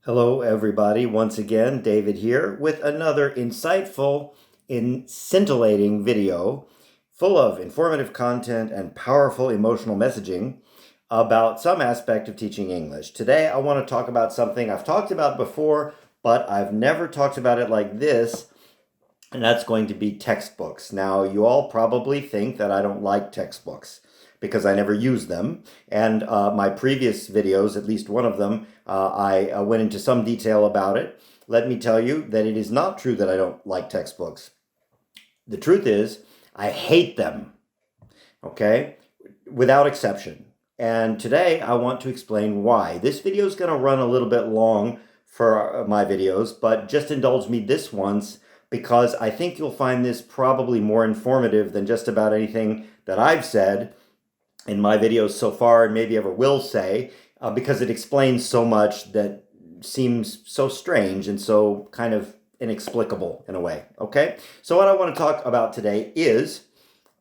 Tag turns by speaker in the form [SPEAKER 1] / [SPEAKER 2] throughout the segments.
[SPEAKER 1] Hello, everybody. Once again, David here with another insightful, scintillating video full of informative content and powerful emotional messaging about some aspect of teaching English. Today, I want to talk about something I've talked about before, but I've never talked about it like this, and that's going to be textbooks. Now, you all probably think that I don't like textbooks because I never use them. And my previous videos, at least one of them, I went into some detail about it. Let me tell you that it is not true that I don't like textbooks. The truth is, I hate them, okay? Without exception. And today I want to explain why. This video is going to run a little bit long for my videos, but just indulge me this once because I think you'll find this probably more informative than just about anything that I've said in my videos so far and maybe ever will say, because it explains so much that seems so strange and so kind of inexplicable in a way, okay? So what I want to talk about today is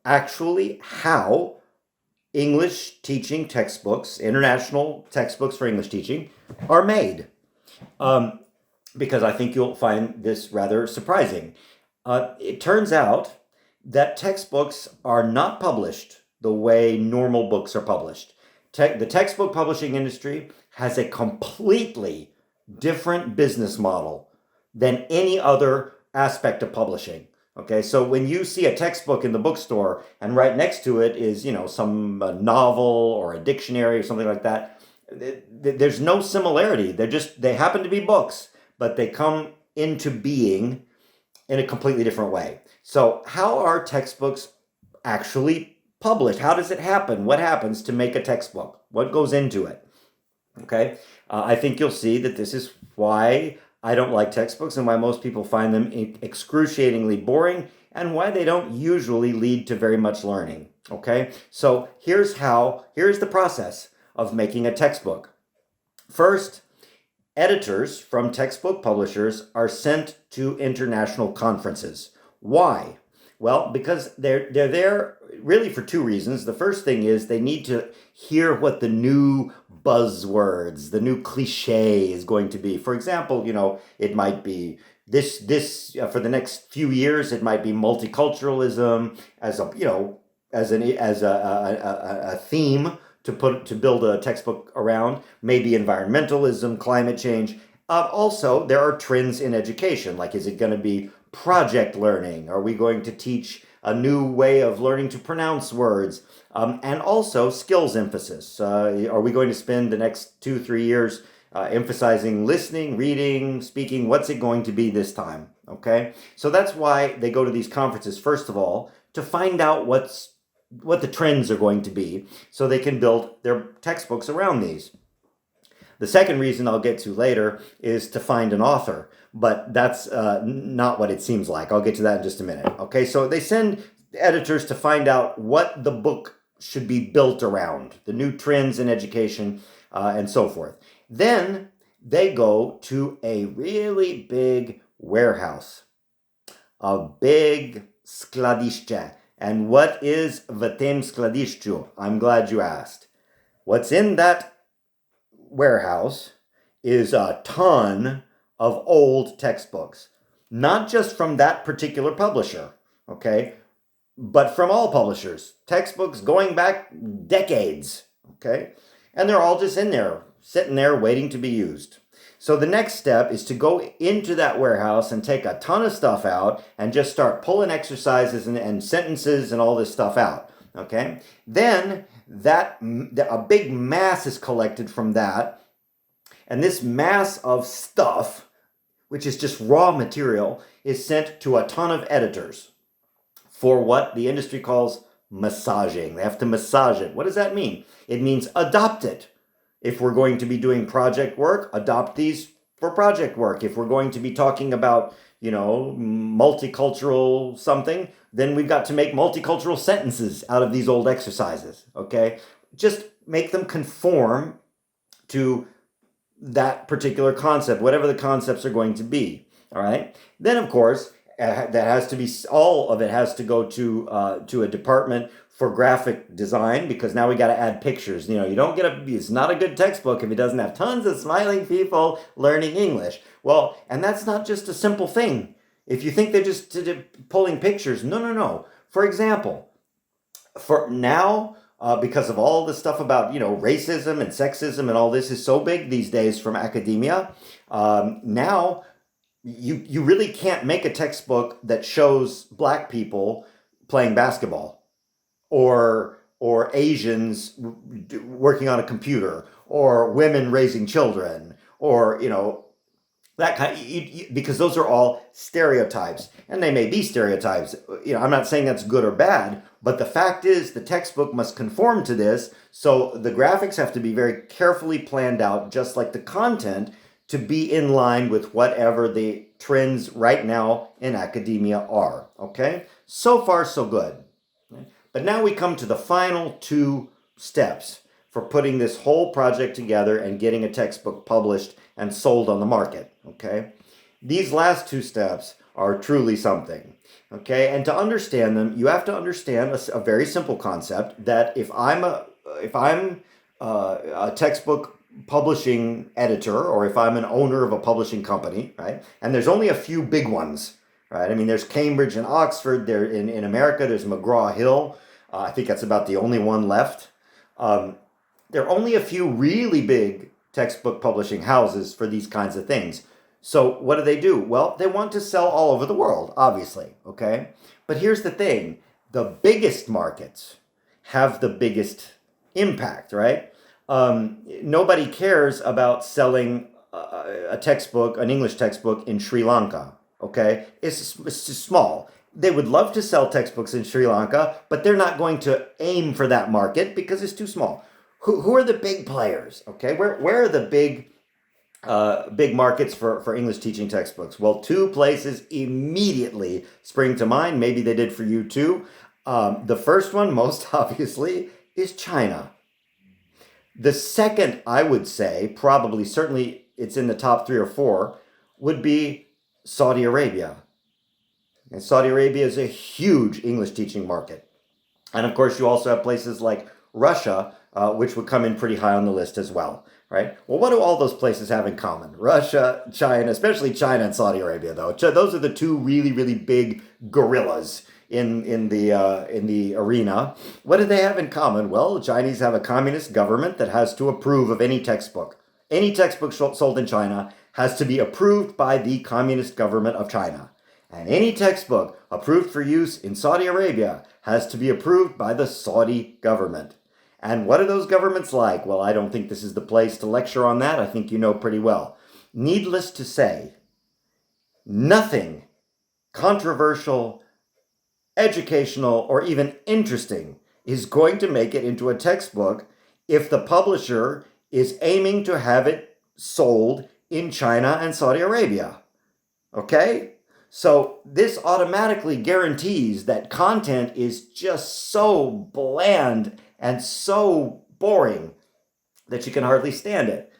[SPEAKER 1] actually how English teaching textbooks, international textbooks for English teaching, are made. Because I think you'll find this rather surprising. It turns out that textbooks are not published the way normal books are published. The textbook publishing industry has a completely different business model than any other aspect of publishing. Okay, so when you see a textbook in the bookstore and right next to it is, some novel or a dictionary or something like that, there's no similarity. They happen to be books, but they come into being in a completely different way. So how are textbooks actually published? How does it happen? What happens to make a textbook? What goes into it? Okay, I think you'll see that this is why I don't like textbooks and why most people find them excruciatingly boring and why they don't usually lead to very much learning. Okay, so here's the process of making a textbook. First, editors from textbook publishers are sent to international conferences. Why? Well, because they're there really for two reasons. The first thing is they need to hear what the new buzzwords, the new cliche is going to be. For example, it might be this for the next few years. It might be multiculturalism as a theme to build a textbook around. Maybe environmentalism, climate change. Also, there are trends in education. Like, is it going to be project learning? Are we going to teach a new way of learning to pronounce words? And also skills emphasis. Are we going to spend the next 2-3 years emphasizing listening, reading, speaking? What's it going to be this time? Okay, so that's why they go to these conferences, first of all, to find out what the trends are going to be so they can build their textbooks around these. The second reason I'll get to later is to find an author, but that's not what it seems like. I'll get to that in just a minute. Okay, so they send editors to find out what the book should be built around, the new trends in education, and so forth. Then they go to a really big warehouse, a big skladiště. And what is v tém skladišťu? I'm glad you asked. What's in that warehouse is a ton of old textbooks, not just from that particular publisher, okay, but from all publishers, textbooks going back decades, okay, and they're all just in there, sitting there waiting to be used. So the next step is to go into that warehouse and take a ton of stuff out and just start pulling exercises and sentences and all this stuff out, okay? Then a big mass is collected from that, and this mass of stuff, which is just raw material, is sent to a ton of editors for what the industry calls massaging. They have to massage it. What does that mean? It means adopt it. If we're going to be doing project work, adopt these for project work. If we're going to be talking about, multicultural something, then we've got to make multicultural sentences out of these old exercises, okay? Just make them conform to that particular concept, whatever the concepts are going to be, all right? Then, of course, that has to be, all of it has to go to a department for graphic design, because now we got to add pictures. You don't get it's not a good textbook if it doesn't have tons of smiling people learning English. Well, and that's not just a simple thing. If you think they're just pulling pictures, no. For example, for now, because of all the stuff about, racism and sexism and all this is so big these days from academia, now you really can't make a textbook that shows black people playing basketball, or Asians working on a computer, or women raising children, or that kind, because those are all stereotypes, and they may be stereotypes. I'm not saying that's good or bad, but the fact is the textbook must conform to this, so the graphics have to be very carefully planned out, just like the content, to be in line with whatever the trends right now in academia are. Okay? So far, so good. But now we come to the final 2 steps for putting this whole project together and getting a textbook published and sold on the market. Okay? These last 2 steps are truly something. Okay? And to understand them, you have to understand a very simple concept, that if I'm a textbook publishing editor, or if I'm an owner of a publishing company, right? And there's only a few big ones, right? I mean, there's Cambridge and Oxford. There in America, there's McGraw-Hill. I think that's about the only one left. There are only a few really big textbook publishing houses for these kinds of things. So what do? Well, they want to sell all over the world, obviously, okay? But here's the thing. The biggest markets have the biggest impact, right? Nobody cares about selling a textbook, an English textbook in Sri Lanka, okay? It's just small. They would love to sell textbooks in Sri Lanka, but they're not going to aim for that market because it's too small. Who are the big players, okay? Where are the big markets for English teaching textbooks? Well, 2 places immediately spring to mind. Maybe they did for you too. The first one, most obviously, is China. The second, I would say, probably, certainly it's in the top 3 or 4, would be Saudi Arabia. And Saudi Arabia is a huge English teaching market. And of course, you also have places like Russia, which would come in pretty high on the list as well, right? Well, what do all those places have in common? Russia, China, especially China and Saudi Arabia, though. Those are the 2 really, really big gorillas in the arena. What do they have in common? Well, the Chinese have a communist government that has to approve of any textbook. Any textbook sold in China has to be approved by the communist government of China. And any textbook approved for use in Saudi Arabia has to be approved by the Saudi government. And what are those governments like? Well, I don't think this is the place to lecture on that. I think you know pretty well. Needless to say, nothing controversial, educational, or even interesting is going to make it into a textbook if the publisher is aiming to have it sold in China and Saudi Arabia. Okay? So this automatically guarantees that content is just so bland and so boring that you can hardly stand it.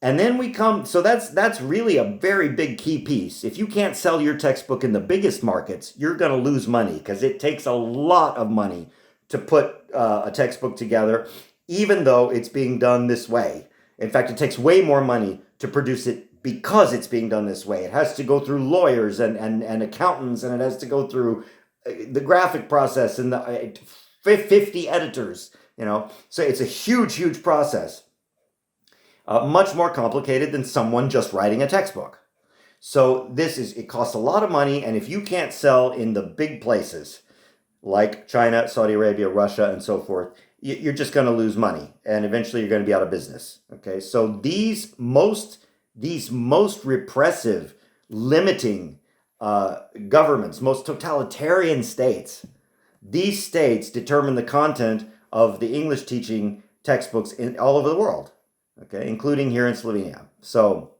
[SPEAKER 1] And then we come, so that's really a very big key piece. If you can't sell your textbook in the biggest markets, you're going to lose money, because it takes a lot of money to put a textbook together, even though it's being done this way. In fact, it takes way more money to produce it because it's being done this way. It has to go through lawyers and accountants, and it has to go through the graphic process and the 50 editors, So it's a huge, huge process. Much more complicated than someone just writing a textbook. So it costs a lot of money, and if you can't sell in the big places like China, Saudi Arabia, Russia, and so forth, you're just going to lose money, and eventually you're going to be out of business. Okay, so these most repressive, limiting governments, most totalitarian states, these states determine the content of the English teaching textbooks all over the world. Okay, including here in Slovenia. So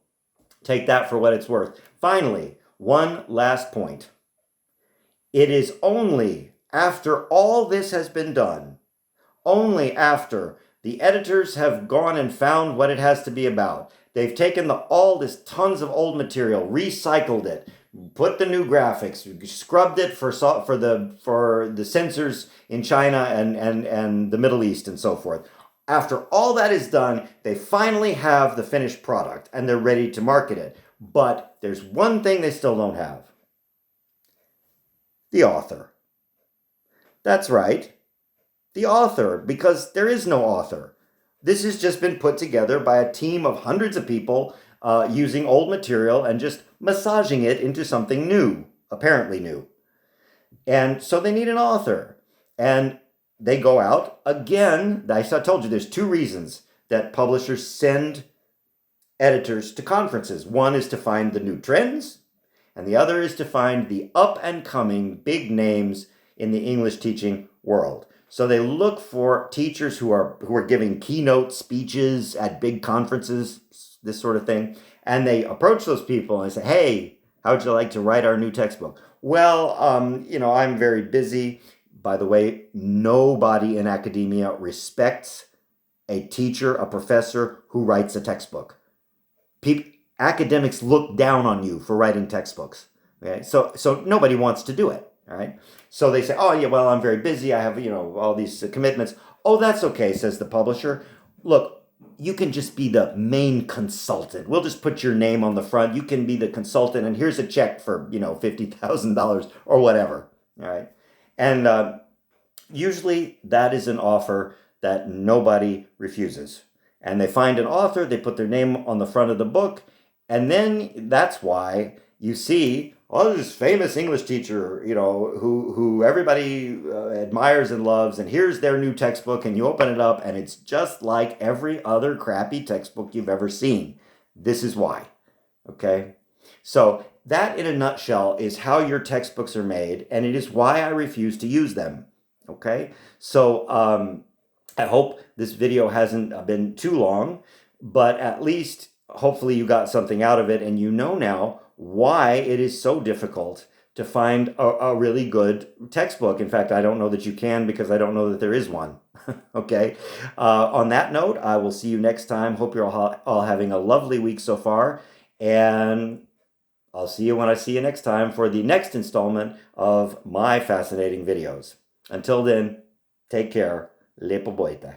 [SPEAKER 1] take that for what it's worth. Finally, one last point. It is only after all this has been done, only after the editors have gone and found what it has to be about, They've taken all this tons of old material, recycled it, put the new graphics, scrubbed it for the censors in China and the Middle East and so forth. After all that is done, they finally have the finished product and they're ready to market it. But there's one thing they still don't have: the author. That's right, the author, because there is no author. This has just been put together by a team of hundreds of people using old material and just massaging it into something new, apparently new. And so they need an author. And they go out again. I told you there's two reasons that publishers send editors to conferences. One is to find the new trends, and the other is to find the up-and-coming big names in the English teaching world. So they look for teachers who are giving keynote speeches at big conferences, this sort of thing, and they approach those people and say, "Hey, how would you like to write our new textbook?" "Well, I'm very busy." By the way, nobody in academia respects a teacher, a professor who writes a textbook. Academics look down on you for writing textbooks. Okay, so nobody wants to do it. All right. So they say, "Oh yeah, well, I'm very busy. I have all these commitments." "Oh, that's okay," says the publisher. "Look, you can just be the main consultant. We'll just put your name on the front. You can be the consultant, and here's a check for $50,000 or whatever." All right. And usually that is an offer that nobody refuses. And they find an author, they put their name on the front of the book, and then that's why you see, this famous English teacher, who everybody admires and loves, and here's their new textbook, and you open it up, and it's just like every other crappy textbook you've ever seen. This is why, okay? So that, in a nutshell, is how your textbooks are made, and it is why I refuse to use them, okay? So I hope this video hasn't been too long, but at least hopefully you got something out of it, and you know now why it is so difficult to find a really good textbook. In fact, I don't know that you can, because I don't know that there is one. Okay. On that note, I will see you next time. Hope you're all having a lovely week so far, and I'll see you when I see you next time for the next installment of my fascinating videos. Until then, take care. Lepo boita.